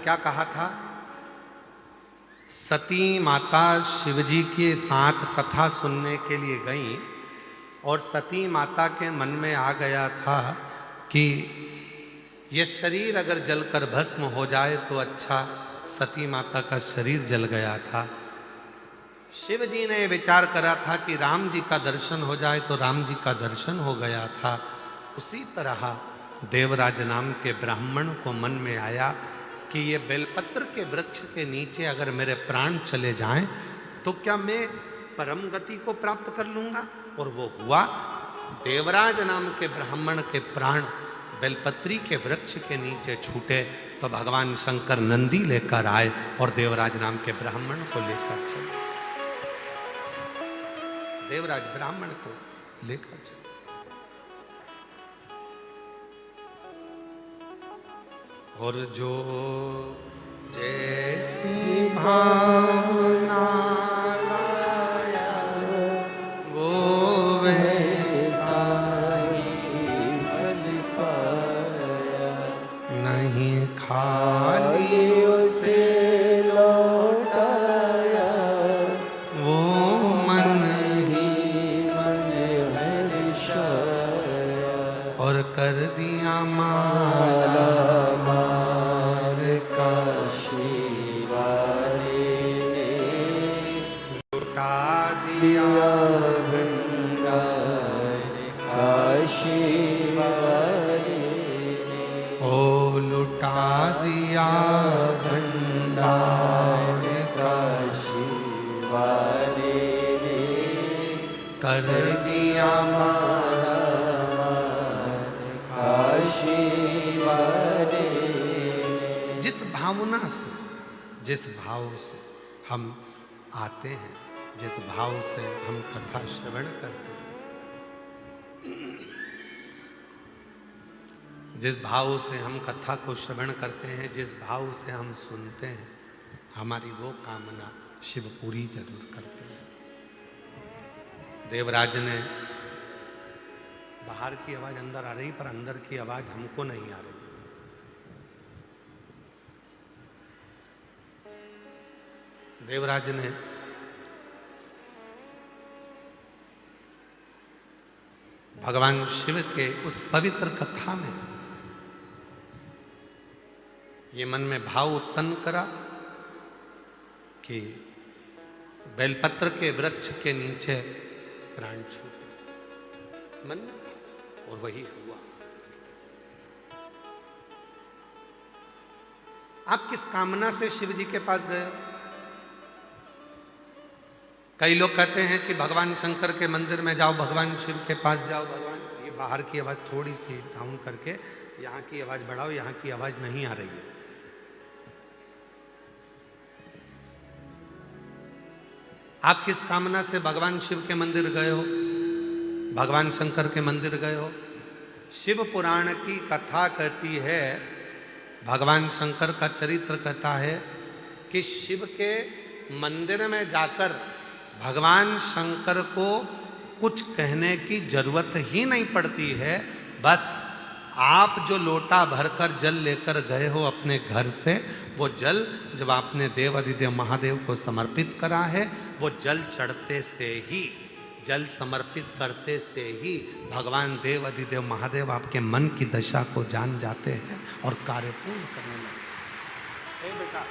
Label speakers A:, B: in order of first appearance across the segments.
A: क्या कहा था? सती माता शिवजी के साथ कथा सुनने के लिए गई और सती माता के मन में आ गया था कि यह शरीर अगर जलकर भस्म हो जाए तो अच्छा। सती माता का शरीर जल गया था। शिव जी ने विचार करा था कि राम जी का दर्शन हो जाए तो राम जी का दर्शन हो गया था। उसी तरह देवराज नाम के ब्राह्मण को मन में आया कि ये बेलपत्र के वृक्ष के नीचे अगर मेरे प्राण चले जाएं तो क्या मैं परम गति को प्राप्त कर लूंगा? और वो हुआ। देवराज नाम के ब्राह्मण के प्राण बेलपत्री के वृक्ष के नीचे छूटे तो भगवान शंकर नंदी लेकर आए और देवराज नाम के ब्राह्मण को लेकर चले। देवराज ब्राह्मण को लेकर चले। और जो जैसी भावना लाया वो वैसा ही फल पाया, नहीं खाली उसे लौटाया वो मन ही मन हर्षाया, और कर दिया माला भंडार काशी वाले ने, कर दिया माला काशी वाले ने। जिस भावना से, जिस भाव से हम आते हैं, जिस भाव से हम कथा श्रवण करते हैं, जिस भाव से हम कथा को श्रवण करते हैं, जिस भाव से हम सुनते हैं, हमारी वो कामना शिव पूरी जरूर करते हैं। देवराज ने बाहर की आवाज अंदर आ रही पर अंदर की आवाज हमको नहीं आ रही। देवराज ने भगवान शिव के उस पवित्र कथा में ये मन में भाव उत्पन्न करा कि बेलपत्र के वृक्ष के नीचे प्राण छूटे मन में, और वही हुआ। आप किस कामना से शिव जी के पास गए? कई लोग कहते हैं कि भगवान शंकर के मंदिर में जाओ, भगवान शिव के पास जाओ। भगवान, ये बाहर की आवाज थोड़ी सी डाउन करके यहाँ की आवाज बढ़ाओ, यहाँ की आवाज नहीं आ रही है। आप किस कामना से भगवान शिव के मंदिर गए हो, भगवान शंकर के मंदिर गए हो? शिव पुराण की कथा कहती है, भगवान शंकर का चरित्र कहता है कि शिव के मंदिर में जाकर भगवान शंकर को कुछ कहने की जरूरत ही नहीं पड़ती है। बस आप जो लोटा भरकर जल लेकर गए हो अपने घर से, वो जल जब आपने देव अधिदेव महादेव को समर्पित करा है, वो जल चढ़ते से ही, जल समर्पित करते से ही भगवान देव अधिदेव महादेव आपके मन की दशा को जान जाते हैं और कार्य पूर्ण करने लगते हैं। बेटा,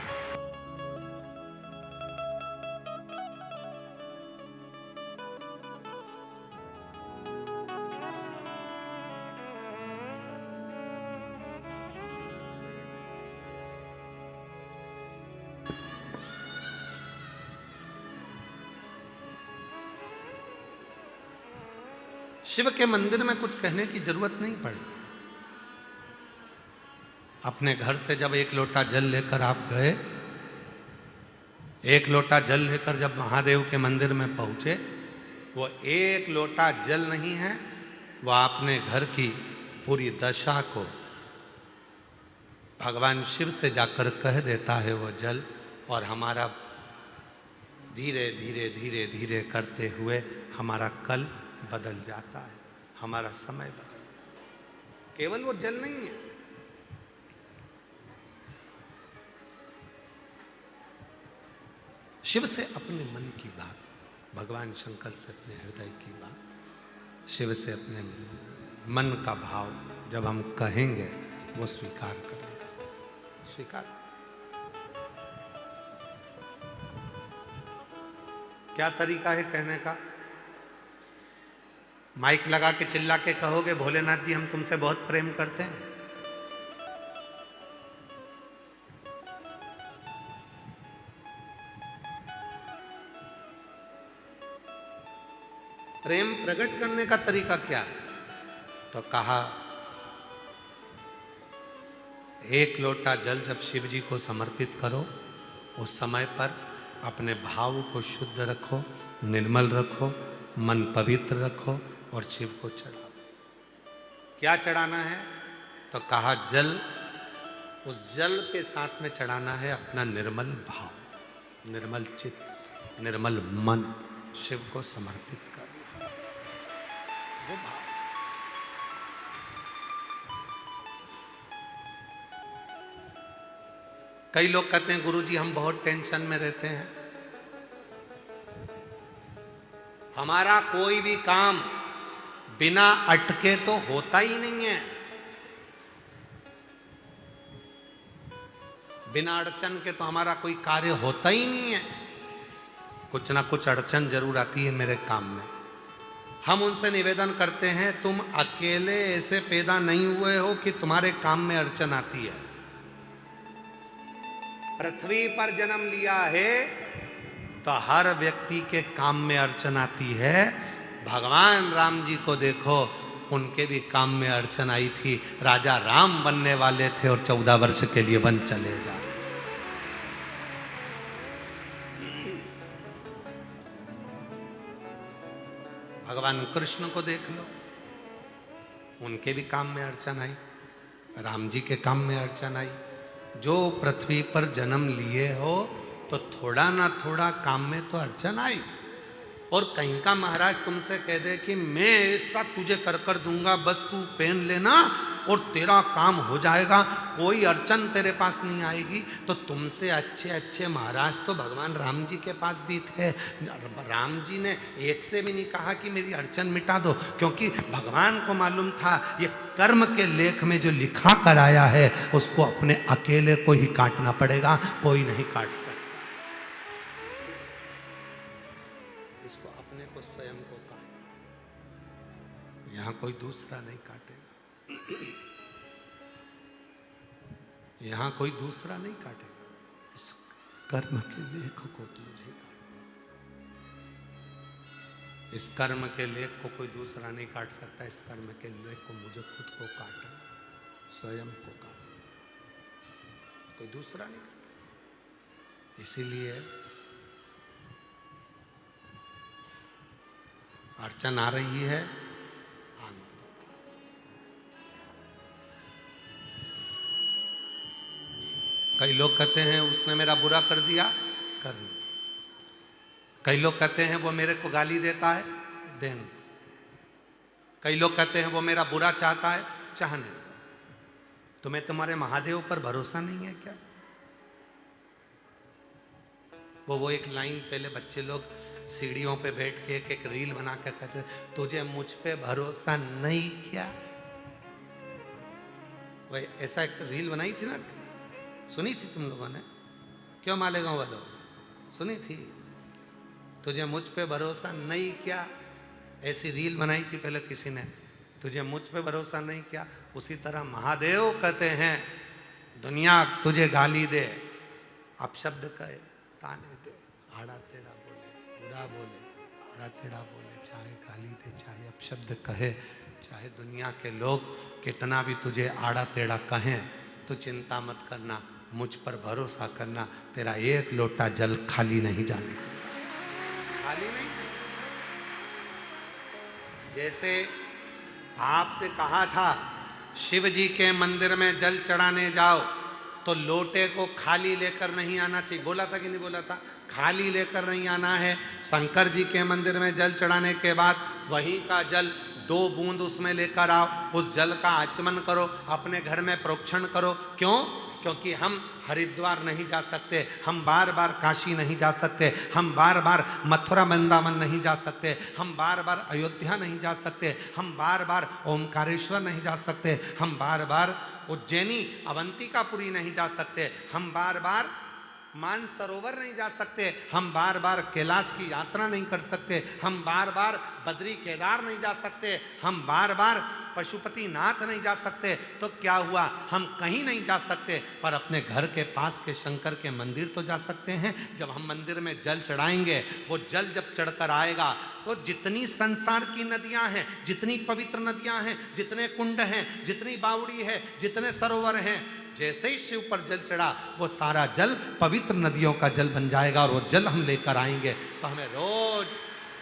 A: शिव के मंदिर में कुछ कहने की जरूरत नहीं पड़ी। अपने घर से जब एक लोटा जल लेकर आप गए, एक लोटा जल लेकर जब महादेव के मंदिर में पहुंचे, वो एक लोटा जल नहीं है, वो आपने घर की पूरी दशा को भगवान शिव से जाकर कह देता है वो जल, और हमारा धीरे धीरे धीरे धीरे करते हुए हमारा कल बदल जाता है, हमारा समय बदल जाता है। केवल वो जल नहीं है, शिव से अपने मन की बात, भगवान शंकर से अपने हृदय की बात, शिव से अपने मन का भाव जब हम कहेंगे वो स्वीकार करेगा। स्वीकार। क्या तरीका है कहने का? माइक लगा के चिल्ला के कहोगे भोलेनाथ जी हम तुमसे बहुत प्रेम करते हैं? प्रेम प्रकट करने का तरीका क्या है? तो कहा एक लोटा जल जब शिव जी को समर्पित करो, उस समय पर अपने भाव को शुद्ध रखो, निर्मल रखो, मन पवित्र रखो और शिव को चढ़ा दो। क्या चढ़ाना है? तो कहा जल, उस जल के साथ में चढ़ाना है अपना निर्मल भाव, निर्मल चित्त, निर्मल मन, शिव को समर्पित करना वो भाव। कई लोग कहते हैं गुरुजी हम बहुत टेंशन में रहते हैं, हमारा कोई भी काम बिना अटके तो होता ही नहीं है, बिना अड़चन के तो हमारा कोई कार्य होता ही नहीं है, कुछ ना कुछ अड़चन जरूर आती है मेरे काम में। हम उनसे निवेदन करते हैं तुम अकेले ऐसे पैदा नहीं हुए हो कि तुम्हारे काम में अड़चन आती है। पृथ्वी पर जन्म लिया है तो हर व्यक्ति के काम में अड़चन आती है। भगवान राम जी को देखो, उनके भी काम में अड़चन आई थी। राजा राम बनने वाले थे और 14 वर्ष के लिए वन चले जा। भगवान कृष्ण को देख लो, उनके भी काम में अड़चन आई, राम जी के काम में अड़चन आई। जो पृथ्वी पर जन्म लिए हो तो थोड़ा ना थोड़ा काम में तो अड़चन आई। और कहीं का महाराज तुमसे कह दे कि मैं ऐसा तुझे कर दूंगा, बस तू पेन लेना और तेरा काम हो जाएगा, कोई अड़चन तेरे पास नहीं आएगी, तो तुमसे अच्छे अच्छे महाराज तो भगवान राम जी के पास भी थे। राम जी ने एक से भी नहीं कहा कि मेरी अड़चन मिटा दो, क्योंकि भगवान को मालूम था ये कर्म के लेख में जो लिखा कर आया है उसको अपने अकेले को ही काटना पड़ेगा, कोई नहीं काट सकता। इसको अपने को स्वयं को काटना, यहां कोई दूसरा नहीं काटेगा, यहां कोई दूसरा नहीं काटेगा। इस कर्म के लेख को तुझे काटना, इस कर्म के लेख को कोई दूसरा नहीं काट सकता। इस कर्म के लेख को मुझे खुद को काटना, स्वयं को काटना, कोई दूसरा नहीं काटेगा। इसीलिए अड़चन आ रही है, कई लोग कहते हैं उसने मेरा बुरा कर दिया, करने। कई लोग कहते हैं वो मेरे को गाली देता है, देने दो। कई लोग कहते हैं वो मेरा बुरा चाहता है, चाहने दो। तुम्हें तुम्हारे महादेव पर भरोसा नहीं है क्या? वो एक लाइन पहले बच्चे लोग सीढ़ियों पे बैठ के एक रील बना कर कहते तुझे मुझ पे भरोसा नहीं क्या? वही ऐसा एक रील बनाई थी ना, सुनी थी तुम लोगों ने? क्यों मालेगांव वालों, सुनी थी? तुझे मुझ पे भरोसा नहीं क्या, ऐसी रील बनाई थी पहले किसी ने, तुझे मुझ पे भरोसा नहीं क्या। उसी तरह महादेव कहते हैं दुनिया तुझे गाली दे, अपशब्द कहे, ताने दे, आड़ा टेढ़ा बोले, बुरा बोले, आड़ा टेढ़ा बोले, चाहे गाली दे, चाहे अपशब्द कहे, चाहे दुनिया के लोग कितना भी तुझे आड़ा टेढ़ा कहें, तो चिंता मत करना, मुझ पर भरोसा करना, तेरा एक लोटा जल खाली नहीं जाने, खाली नहीं। जैसे आपसे कहा था शिव जी के मंदिर में जल चढ़ाने जाओ तो लोटे को खाली लेकर नहीं आना चाहिए, बोला था कि नहीं बोला था? खाली लेकर नहीं आना है। शंकर जी के मंदिर में जल चढ़ाने के बाद वहीं का जल 2 बूंद उसमें लेकर आओ, उस जल का आचमन करो, अपने घर में प्रोक्षण करो। क्यों? क्योंकि हम हरिद्वार नहीं जा सकते, हम बार बार काशी नहीं जा सकते, हम बार बार मथुरा वृंदावन नहीं जा सकते, हम बार बार अयोध्या नहीं जा सकते, हम बार बार ओमकारेश्वर नहीं जा सकते, हम बार बार उज्जैनी अवंतिकापुरी नहीं जा सकते, हम बार बार मानसरोवर नहीं जा सकते, हम बार बार कैलाश की यात्रा नहीं कर सकते, हम बार बार बद्री केदार नहीं जा सकते, हम बार बार पशुपतिनाथ नहीं जा सकते। तो क्या हुआ, हम कहीं नहीं जा सकते, पर अपने घर के पास के शंकर के मंदिर तो जा सकते हैं। जब हम मंदिर में जल चढ़ाएंगे, वो जल जब चढ़कर आएगा तो जितनी संसार की नदियां हैं, जितनी पवित्र नदियां हैं, जितने कुंड हैं, जितनी बावड़ी है, जितने सरोवर हैं, जैसे ही शिव पर जल चढ़ा वो सारा जल पवित्र नदियों का जल बन जाएगा और वो जल हम लेकर आएंगे। तो हमें रोज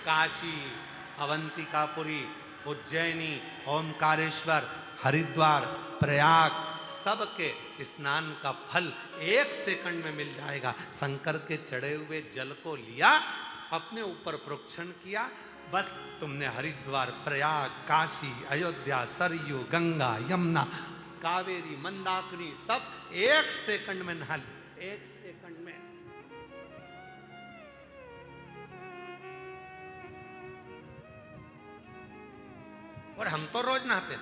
A: काशी, अवंतिकापुरी, उज्जैनी, ओमकारेश्वर, हरिद्वार, प्रयाग सबके स्नान का फल 1 सेकंड में मिल जाएगा। शंकर के चढ़े हुए जल को लिया, अपने ऊपर प्रोक्षण किया, बस तुमने हरिद्वार, प्रयाग, काशी, अयोध्या, सरयू, गंगा, यमुना, कावेरी, मंदाकिनी सब 1 सेकंड में नहा ली, 1 सेकंड में। और हम तो रोज नहाते हैं,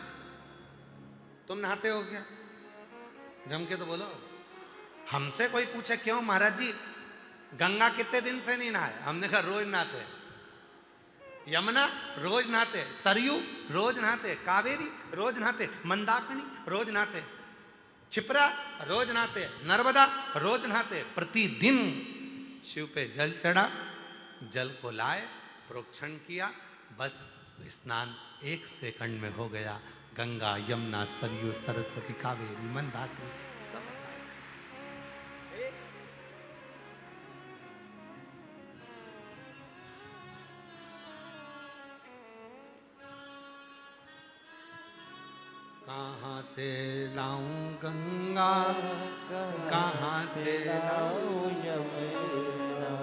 A: तुम नहाते हो क्या? जम के तो बोलो। हमसे कोई पूछे क्यों महाराज जी गंगा कितने दिन से नहीं नहाए, हमने कहा रोज नहाते हैं। यमुना रोज नहाते, सरयू रोज नहाते, कावेरी रोज नहाते, मंदाकिनी रोज नहाते, छिपरा रोज नहाते, नर्मदा रोज नहाते। प्रतिदिन शिव पे जल चढ़ा, जल को लाए, प्रोक्षण किया, बस स्नान 1 सेकंड में हो गया। गंगा, यमुना, सरयू, सरस्वती, कावेरी, मंदाकिनी सब कहाँ से लाऊं गंगा, कहाँ से लाऊं यमुना,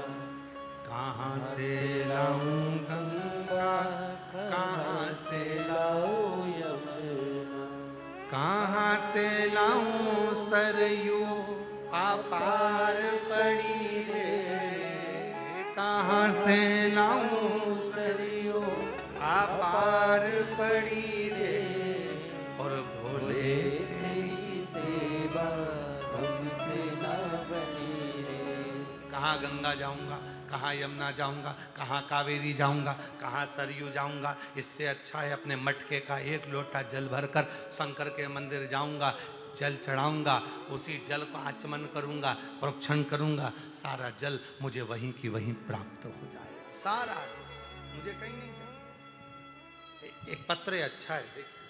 A: कहाँ से लाऊं गंगा, कहाँ से लाऊं यमुना, कहाँ से लाऊं सरयू अपार पड़ी रे, कहाँ से लाऊं सरयू अपार पड़ी रे, और भोले तेरी सेवा हमसे ना बनी रे। कहाँ गंगा जाऊंगा, कहाँ यमुना जाऊंगा, कहाँ कावेरी जाऊंगा, कहाँ सरयू जाऊंगा। इससे अच्छा है अपने मटके का 1 लोटा जल भरकर शंकर के मंदिर जाऊंगा, जल चढ़ाऊंगा, उसी जल को आचमन करूंगा, प्रोक्षण करूंगा, सारा जल मुझे वहीं की वहीं प्राप्त हो जाएगा। सारा जल मुझे कहीं नहीं जाना। एक पत्र अच्छा है, देखिए।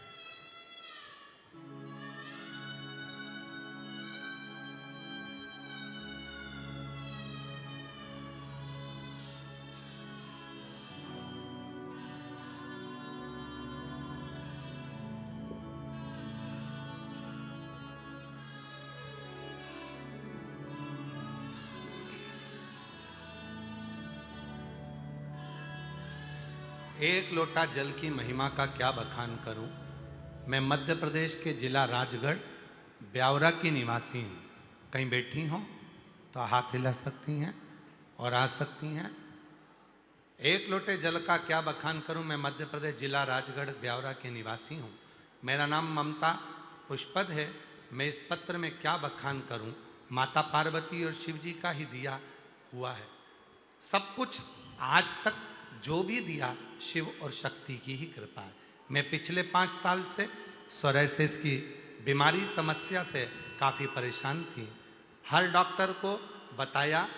A: एक लोटा जल की महिमा का क्या बखान करूं। मैं मध्य प्रदेश के जिला राजगढ़ ब्यावरा की निवासी हूँ। कहीं बैठी हों तो हाथ हिला सकती हैं और आ सकती हैं। एक लोटे जल का क्या बखान करूं। मैं मध्य प्रदेश जिला राजगढ़ ब्यावरा के निवासी हूँ। मेरा नाम ममता पुष्पद है। मैं इस पत्र में क्या बखान करूं। माता पार्वती और शिव जी का ही दिया हुआ है। सब कुछ आज तक जो भी दिया शिव और शक्ति की ही कृपा है। मैं पिछले 5 साल से सोराइसिस की बीमारी समस्या से काफ़ी परेशान थी। हर डॉक्टर को बताया,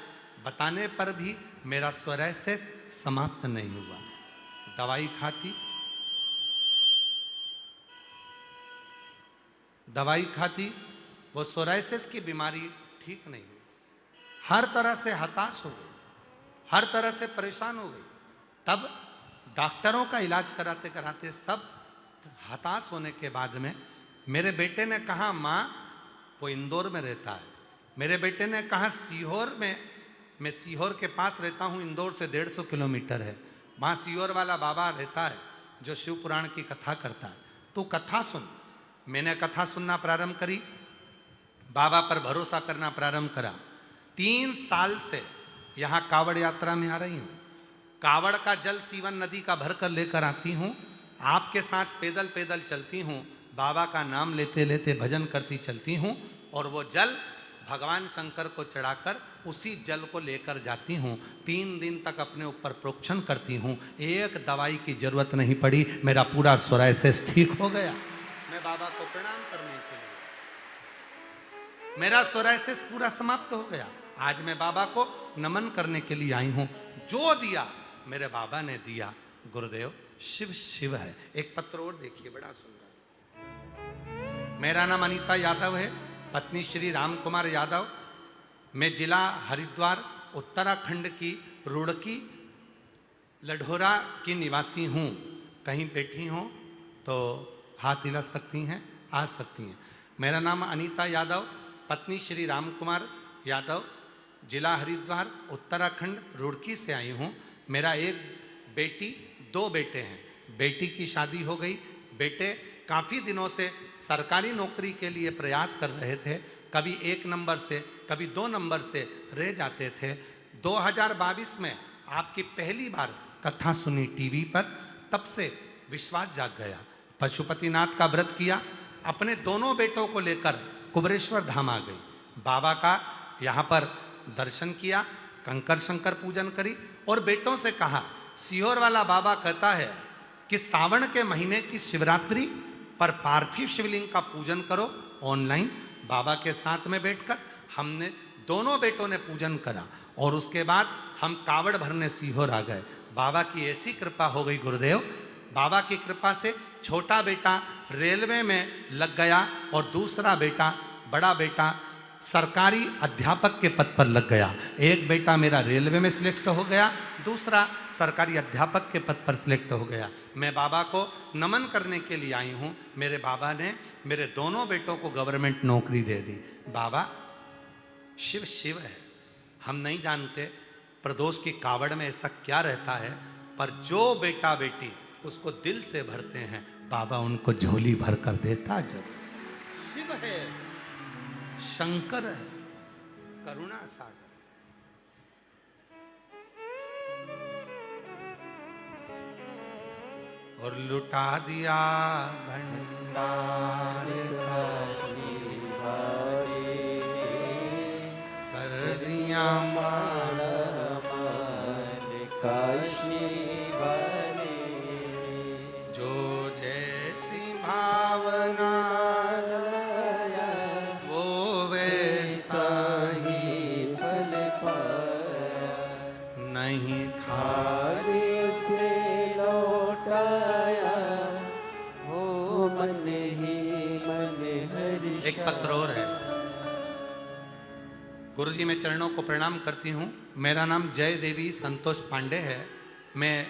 A: बताने पर भी मेरा सोराइसिस समाप्त नहीं हुआ। दवाई खाती वो सोराइसिस की बीमारी ठीक नहीं हुई। हर तरह से हताश हो गई, हर तरह से परेशान हो गई। तब डॉक्टरों का इलाज कराते कराते सब हताश होने के बाद में मेरे बेटे ने कहा, माँ वो इंदौर में रहता है। मेरे बेटे ने कहा सीहोर में, मैं सीहोर के पास रहता हूँ, इंदौर से 150 किलोमीटर है। वहाँ सीहोर वाला बाबा रहता है जो शिव पुराण की कथा करता है, तो कथा सुन। मैंने कथा सुनना प्रारंभ करी। बाबा पर भरोसा करना प्रारंभ करा। 3 साल से यहाँ कावड़ यात्रा में आ रही हूँ। कावड़ का जल सीवन नदी का भर कर लेकर आती हूँ, आपके साथ पैदल पैदल चलती हूँ, बाबा का नाम लेते लेते भजन करती चलती हूँ, और वो जल भगवान शंकर को चढ़ाकर उसी जल को लेकर जाती हूँ। 3 दिन तक अपने ऊपर प्रोक्षण करती हूँ, एक दवाई की जरूरत नहीं पड़ी, मेरा पूरा सोरायसिस ठीक हो गया। मैं बाबा को प्रणाम करने के लिए, मेरा सोरायसिस पूरा समाप्त हो गया। आज मैं बाबा को नमन करने के लिए आई हूँ। जो दिया मेरे बाबा ने दिया। गुरुदेव शिव शिव है। एक पत्र और देखिए, बड़ा सुंदर। मेरा नाम अनीता यादव है, पत्नी श्री राम कुमार यादव। मैं जिला हरिद्वार उत्तराखंड की रुड़की लढोरा की निवासी हूँ। कहीं बैठी हों तो हाथ हिला सकती हैं, आ सकती हैं। मेरा नाम अनीता यादव, पत्नी श्री राम कुमार यादव, जिला हरिद्वार उत्तराखंड रुड़की से आई हूँ। मेरा एक बेटी 2 बेटे हैं। बेटी की शादी हो गई। बेटे काफ़ी दिनों से सरकारी नौकरी के लिए प्रयास कर रहे थे, कभी 1 नंबर से कभी 2 नंबर से रह जाते थे। 2022 में आपकी पहली बार कथा सुनी टीवी पर, तब से विश्वास जाग गया। पशुपतिनाथ का व्रत किया, अपने दोनों बेटों को लेकर कुबरेश्वर धाम आ गई। बाबा का यहाँ पर दर्शन किया, कंकर शंकर पूजन करी, और बेटों से कहा, सीहोर वाला बाबा कहता है कि सावन के महीने की शिवरात्रि पर पार्थिव शिवलिंग का पूजन करो ऑनलाइन। बाबा के साथ में बैठकर हमने दोनों बेटों ने पूजन करा, और उसके बाद हम कावड़ भरने सीहोर आ गए। बाबा की ऐसी कृपा हो गई गुरुदेव, बाबा की कृपा से छोटा बेटा रेलवे में लग गया, और दूसरा बेटा, बड़ा बेटा सरकारी अध्यापक के पद पर लग गया। एक बेटा मेरा रेलवे में सिलेक्ट हो गया, दूसरा सरकारी अध्यापक के पद पर सिलेक्ट हो गया। मैं बाबा को नमन करने के लिए आई हूँ। मेरे बाबा ने मेरे दोनों बेटों को गवर्नमेंट नौकरी दे दी। बाबा शिव शिव है। हम नहीं जानते प्रदोष की कावड़ में ऐसा क्या रहता है, पर जो बेटा बेटी उसको दिल से भरते हैं, बाबा उनको झोली भर कर देता। जब शिव है, शंकर है, करुणा सागर। और लुटा दिया भंडार का, कर दिया मान जो जैसी भावना नहीं खारे से लौटाया हो मन ही मन हरि। एक पत्र और है। गुरुजी मैं चरणों को प्रणाम करती हूँ। मेरा नाम जय देवी संतोष पांडे है। मैं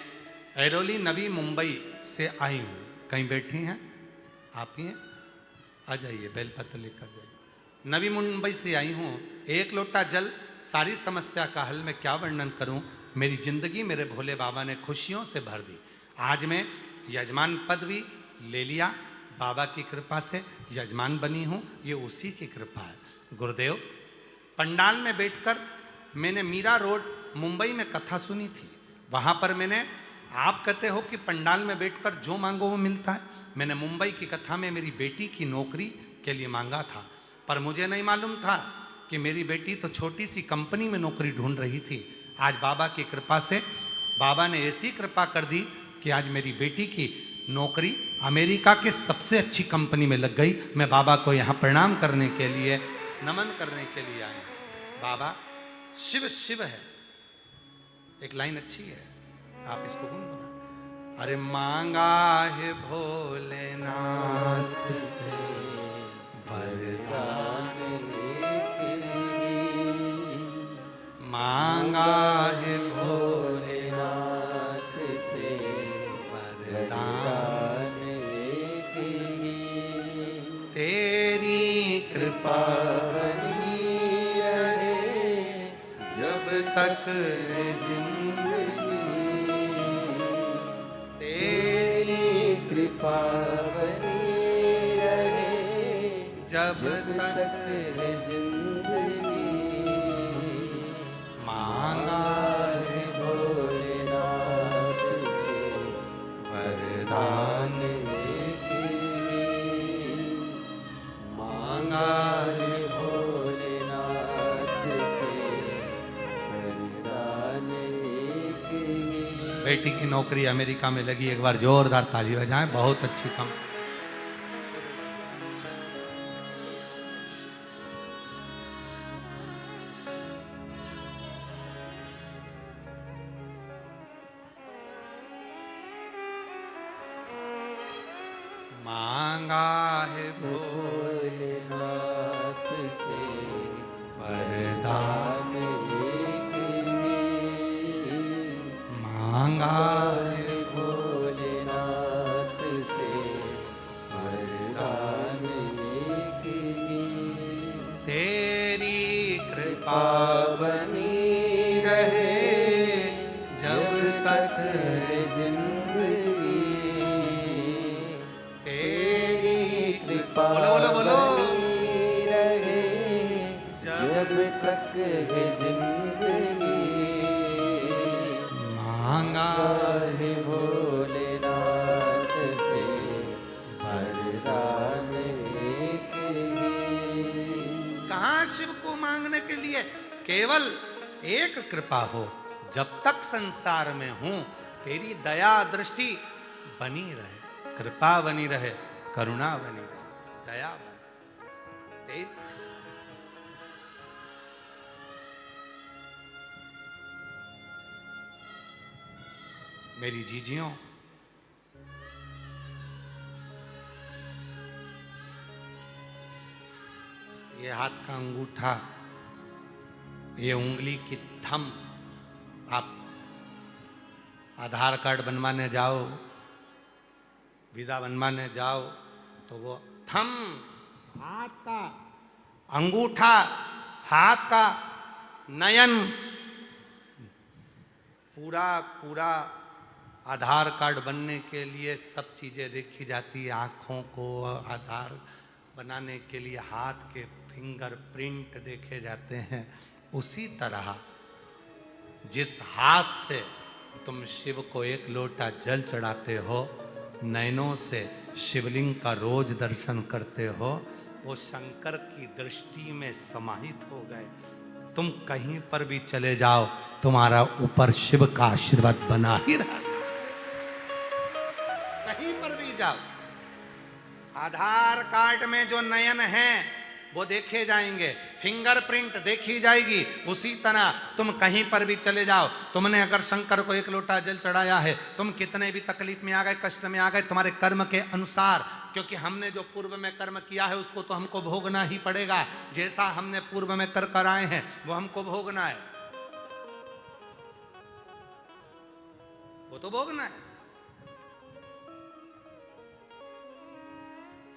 A: ऐरोली नवी मुंबई से आई हूँ। कहीं बैठी हैं आप ही हैं? आ जाइए, बेलपत्र लेकर जाइए। नवी मुंबई से आई हूँ। एक लोटा जल सारी समस्या का हल। मैं क्या वर्णन करूं। मेरी जिंदगी मेरे भोले बाबा ने खुशियों से भर दी। आज मैं यजमान पद भी ले लिया, बाबा की कृपा से यजमान बनी हूं। ये उसी की कृपा है। गुरुदेव पंडाल में बैठकर मैंने मीरा रोड मुंबई में कथा सुनी थी। वहां पर मैंने, आप कहते हो कि पंडाल में बैठकर जो मांगो वो मिलता है, मैंने मुंबई की कथा में मेरी बेटी की नौकरी के लिए मांगा था। पर मुझे नहीं मालूम था कि मेरी बेटी तो छोटी सी कंपनी में नौकरी ढूंढ रही थी। आज बाबा की कृपा से बाबा ने ऐसी कृपा कर दी कि आज मेरी बेटी की नौकरी अमेरिका के सबसे अच्छी कंपनी में लग गई। मैं बाबा को यहाँ प्रणाम करने के लिए, नमन करने के लिए आया। बाबा शिव शिव है। एक लाइन अच्छी है, आप इसको गुनगुना। अरे मांगा है भोलेनाथ से वरदान लेके, मांगा है भोलेनाथ से वरदान लेके, तेरी कृपा बनी रहे जब तक जिंदगी, तेरी कृपा बनी रहे जब तक
B: है जिंदगी
A: मांगा
B: है भोलेनाथ से
A: वरदान,
B: एक ही मांगा है भोलेनाथ से वरदान एक ही।
A: बेटी की नौकरी अमेरिका में लगी, एक बार जोरदार ताली बजाएं, बहुत अच्छी काम। मांगा है
B: भोलेनाथ से
A: वरदान,
B: एक ही
A: मांगा है
B: भोलेनाथ से वरदान एक ही।
A: तेरी कृपा बनी रहे जब तक
B: है जिंदगी
A: तेरी
B: कृपा
A: बोलो बोलो बोलो
B: बनी रहे जब तक है जिंदगी
A: मांगा
B: है भोलेनाथ से वरदान एक ही।
A: कहाँ शिव को मांगने के लिए केवल एक कृपा हो, जब तक संसार में हूं तेरी दया दृष्टि बनी रहे, कृपा बनी रहे, करुणा बनी रहे, दया बनी तेरी। मेरी जीजियों, ये हाथ का अंगूठा, ये उंगली की थम, आप आधार कार्ड बनवाने जाओ, वीजा बनवाने जाओ तो वो थम, हाथ का अंगूठा, हाथ का नयन, पूरा पूरा आधार कार्ड बनने के लिए सब चीज़ें देखी जाती है। आँखों को आधार बनाने के लिए हाथ के फिंगरप्रिंट देखे जाते हैं। उसी तरह जिस हाथ से तुम शिव को एक लोटा जल चढ़ाते हो, नयनों से शिवलिंग का रोज दर्शन करते हो, वो शंकर की दृष्टि में समाहित हो गए। तुम कहीं पर भी चले जाओ, तुम्हारा ऊपर शिव का आशीर्वाद बना ही रहता। कहीं पर भी जाओ, आधार कार्ड में जो नयन है वो देखे जाएंगे, फिंगरप्रिंट देखी जाएगी। उसी तरह तुम कहीं पर भी चले जाओ, तुमने अगर शंकर को एक लोटा जल चढ़ाया है, तुम कितने भी तकलीफ में आ गए, कष्ट में आ गए, तुम्हारे कर्म के अनुसार, क्योंकि हमने जो पूर्व में कर्म किया है उसको तो हमको भोगना ही पड़ेगा। जैसा हमने पूर्व में कर आए हैं वो हमको भोगना है, वो तो भोगना है।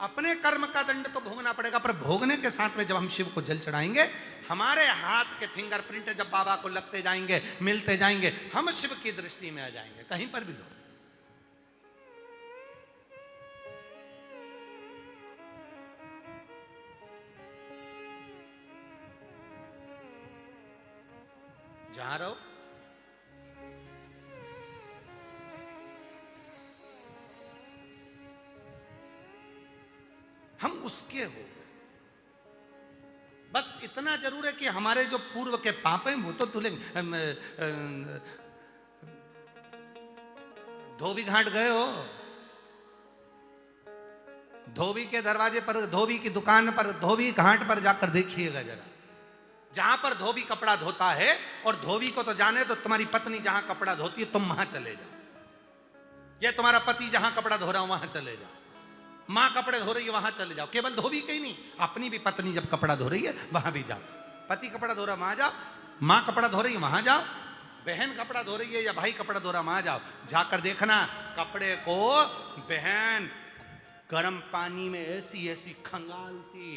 A: अपने कर्म का दंड तो भोगना पड़ेगा, पर भोगने के साथ में जब हम शिव को जल चढ़ाएंगे, हमारे हाथ के फिंगरप्रिंट जब बाबा को लगते जाएंगे, मिलते जाएंगे, हम शिव की दृष्टि में आ जाएंगे। कहीं पर भी लो, जहां रहो, हम उसके हो गए। बस इतना जरूर है कि हमारे जो पूर्व के पाप हैं वो तो धुलेंगे। धोबी घाट गए हो, धोबी के दरवाजे पर, धोबी की दुकान पर, धोबी घाट पर जाकर देखिएगा जरा, जहां पर धोबी कपड़ा धोता है, और धोबी को तो जाने तो तुम्हारी पत्नी जहां कपड़ा धोती है तुम वहां चले जाओ, या तुम्हारा पति जहां कपड़ा धो रहा हो वहां चले जाओ, माँ कपड़े धो रही है वहां चले जाओ। केवल धोबी के ही नहीं, अपनी भी पत्नी जब कपड़ा धो रही है वहां भी जाओ। पति कपड़ा धो रहा वहां जाओ, माँ कपड़ा धो रही है वहां जाओ, बहन कपड़ा धो रही है या भाई कपड़ा धो रहा वहां जाओ। जाकर देखना कपड़े को बहन गर्म पानी में ऐसी ऐसी खंगालती,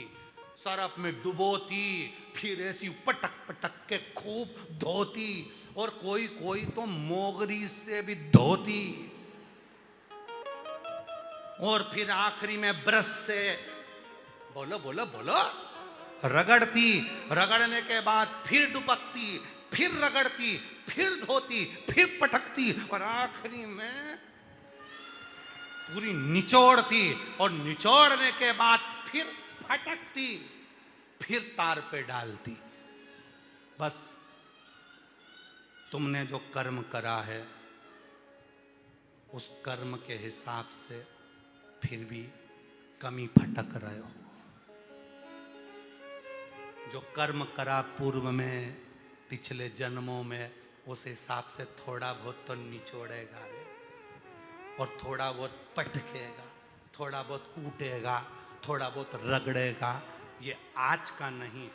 A: सरफ में डुबोती, फिर ऐसी पटक पटक के खूब धोती, और कोई कोई तो मोगरी से भी धोती, और फिर आखिरी में ब्रश से बोलो बोलो बोलो। रगड़ती, रगड़ने के बाद फिर दुबकती, फिर रगड़ती, फिर धोती, फिर पटकती और आखिरी में पूरी निचोड़ती और निचोड़ने के बाद फिर फटकती, फिर तार पे डालती। बस तुमने जो कर्म करा है उस कर्म के हिसाब से फिर भी कमी फटक रहे हो। जो कर्म करा पूर्व में, पिछले जन्मों में, उस हिसाब से थोड़ा बहुत तो निचोड़ेगा रे, और थोड़ा बहुत पटकेगा, थोड़ा बहुत कूटेगा, थोड़ा बहुत रगड़ेगा। ये आज का नहीं,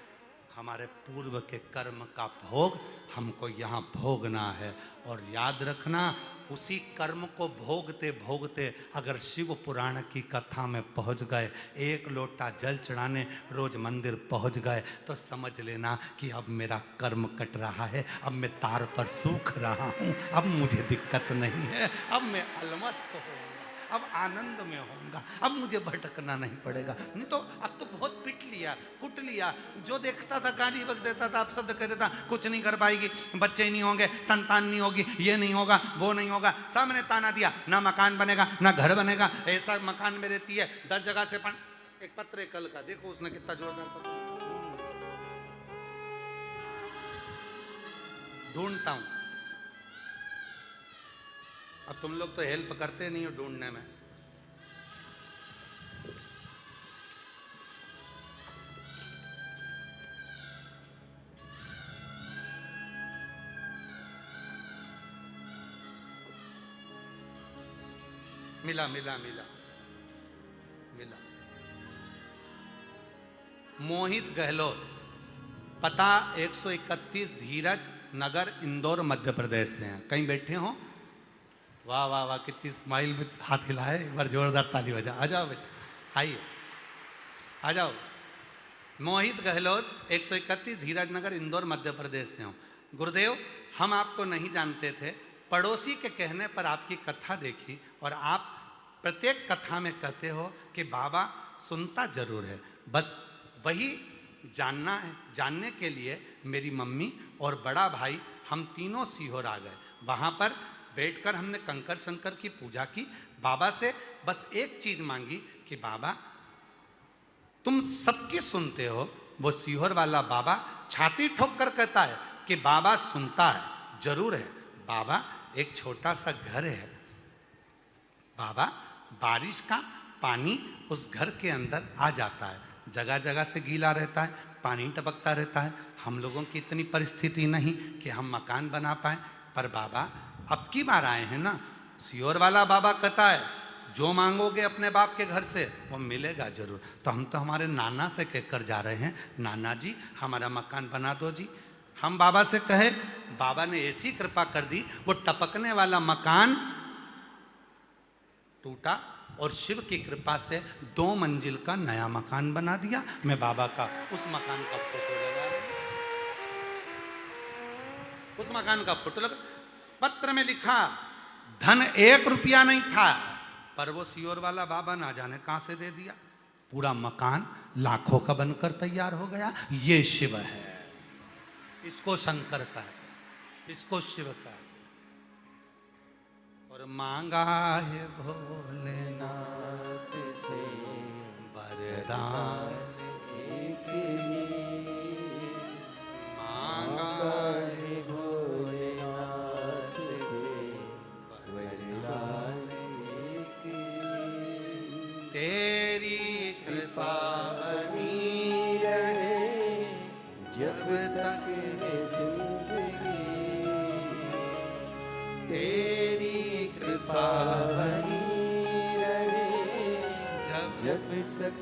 A: हमारे पूर्व के कर्म का भोग हमको यहाँ भोगना है। और याद रखना, उसी कर्म को भोगते भोगते अगर शिव पुराण की कथा में पहुँच गए, एक लोटा जल चढ़ाने रोज मंदिर पहुँच गए, तो समझ लेना कि अब मेरा कर्म कट रहा है, अब मैं तार पर सूख रहा हूँ, अब मुझे दिक्कत नहीं है, अब मैं अलमस्त होऊंगा, अब आनंद में होऊंगा, अब मुझे भटकना नहीं पड़ेगा। नहीं तो अब तो बहुत पिट लिया, कुट लिया, जो देखता था गाली बक देता था, अपशब्द कह देता, कुछ नहीं कर पाएगी, बच्चे नहीं होंगे, संतान नहीं होगी, ये नहीं होगा, वो नहीं होगा, सबने ताना दिया, ना मकान बनेगा, ना घर बनेगा, ऐसा मकान में रहती है 10 जगह से एक पत्र कल का देखो उसने कितना जोरदार पत्र ढूंढता हूं। अब तुम लोग तो हेल्प करते नहीं हो ढूंढने में। मिला मिला मिला मिला। मोहित गहलोत, पता 131 धीरज नगर, इंदौर, मध्य प्रदेश से हैं। कहीं बैठे हो? वाह वाह वाह, कितनी स्माइल में हाथ हिलाए, एक बार जोरदार ताली बजा। आ जाओ बेटा, आइए आ जाओ। मोहित गहलोत, 131 धीरज नगर, इंदौर, मध्य प्रदेश से हूँ। गुरुदेव, हम आपको नहीं जानते थे, पड़ोसी के कहने पर आपकी कथा देखी और आप प्रत्येक कथा में कहते हो कि बाबा सुनता जरूर है, बस वही जानना है। जानने के लिए मेरी मम्मी और बड़ा भाई हम तीनों सीहोर आ गए। वहाँ पर बैठकर हमने कंकर शंकर की पूजा की, बाबा से बस एक चीज मांगी कि बाबा तुम सबकी सुनते हो। वो सीहोर वाला बाबा छाती ठोक कर कहता है कि बाबा सुनता है, जरूर है बाबा। एक छोटा सा घर है बाबा, बारिश का पानी उस घर के अंदर आ जाता है, जगह जगह से गीला रहता है, पानी टपकता रहता है। हम लोगों की इतनी परिस्थिति नहीं कि हम मकान बना पाए, पर बाबा अब की बार आए हैं ना, सीहोर वाला बाबा कहता है जो मांगोगे अपने बाप के घर से वो मिलेगा जरूर। तो हम तो हमारे नाना से कहकर जा रहे हैं, नाना जी हमारा मकान बना दो जी। हम बाबा से कहे, बाबा ने ऐसी कृपा कर दी, वो टपकने वाला मकान टूटा और शिव की कृपा से 2 मंजिल का नया मकान बना दिया। मैं बाबा का उस मकान का फोटो लगा रहा हूं, उस मकान का फोटो लगा। पत्र में लिखा धन 1 रुपया नहीं था, पर वो सीहोर वाला बाबा ना जाने कहां से दे दिया, पूरा मकान लाखों का बनकर तैयार हो गया। ये शिव है, इसको शंकर का है, इसको शिव का है। और मांगा है भोलेनाथ से वरदान
B: एक ही,
A: मांगा
B: है भोलेनाथ से वरदान एक ही।
A: तेरी कृपा
B: बनी रहे जब तक है जिंदगी,
A: तेरी कृपा
B: बनी रहे
A: जब
B: जब तक